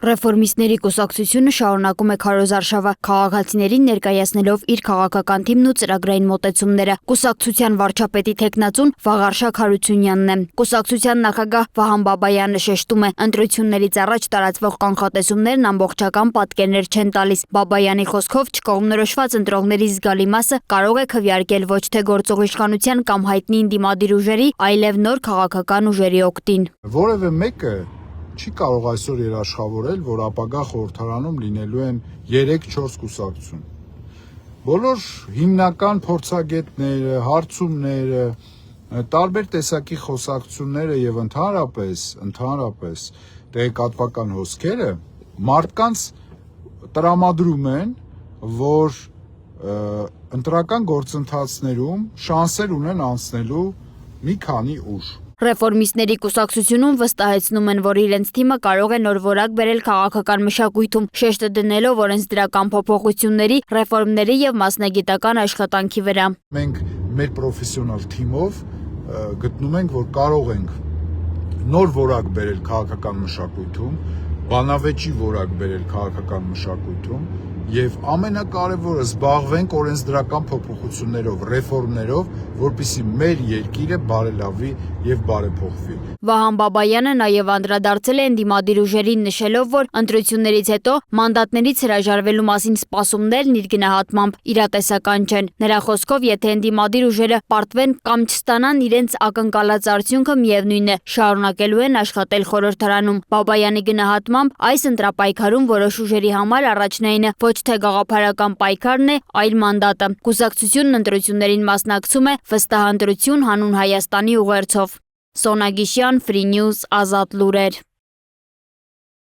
Ռեֆորմիստների կուսակցությունը շարունակում է քարոզարշավը, քաղաքացիներին ներկայացնելով իր քաղաքական թիմն ու ծրագրային մոտեցումները։ Կուսակցության վարչապետի թեկնածուն Վաղարշակ Հարությունյանն է։ Կուսակցության նախագահ Վահան Բաբայանը շեշտում է, ընտրություններից առաջ տարածվող կանխատեսումներն ամբողջական պատկերներ չեն տալիս։ Բաբայանի խոսքով չկողմնորոշված ընտրողների զգալի մասը կարող է քվեարկել ոչ թե գործող իշխանության կամ հայտնի ընդդիմադիր ուժերի, այլև նոր քաղաքական ուժերի օգտին։ Որևէ մեկը չի կարող այսօր երաշխավորել, որ ապագա խորհրդարանում լինելու են 3-4 կուսակցություն։ Բոլոր հիմնական փորձագետները, հարցումները, տարբեր տեսակի խոսակցությունները եւ ընդհանրապես տեղեկատվական հոսքերը մարդկանց տրամադրում են, որ ընտրական գործընթացներում շանսեր ունեն անցնելու մի քանի ուժ։ Ռեֆորմիստների կուսակցությունում վստահեցնում են, որ իրենց թիմը կարող է նոր որակ բերել քաղաքական մշակույթում, շեշտը դնելով օրենսդրական փոփոխությունների, ռեֆորմների եւ մասնագիտական աշխատանքի վրա։ Մենք մեր պրոֆեսիոնալ թիմով գտնում ենք, որ կարող ենք նոր որակ բերել քաղաքական մշակույթում, բանավեճի որակ բերել քաղաքական մշակույթում եւ ամենակարևորը զբաղվենք օրենսդրական փոփոխություններով, ռեֆորմներով, որպեսզի մեր երկիրը բարելավի եւ բարեփոխվի։ Վահան Բաբայանը նաեւ անդրադարձել է ընդդիմադիր ուժերին, նշելով, որ ընտրություններից հետո մանդատներից հրաժարվելու մասին սպասումներն իր գնահատմամբ իրատեսական չեն։ Նրա խոսքով, եթե ընդդիմադիր ուժերը պարտվեն կամ չստանան իրենց ակնկալած արդյունքը, միևնույն է, շարունակելու են աշխատել խորհրդարանում։ Բաբայանի գնահատմամբ այս ընտրապայքարում որոշ ուժերի համար առաջնայինը ոչ թե գաղափարական պայքարն է, այլ մանդատը։ Կուսակցությունն ընտրություններին մասնակցում է վստահ ընտրություն հանուն Հայաստանի ուղերձով։ Սոնա Գիշյան, Free News, Ազատ լուրեր։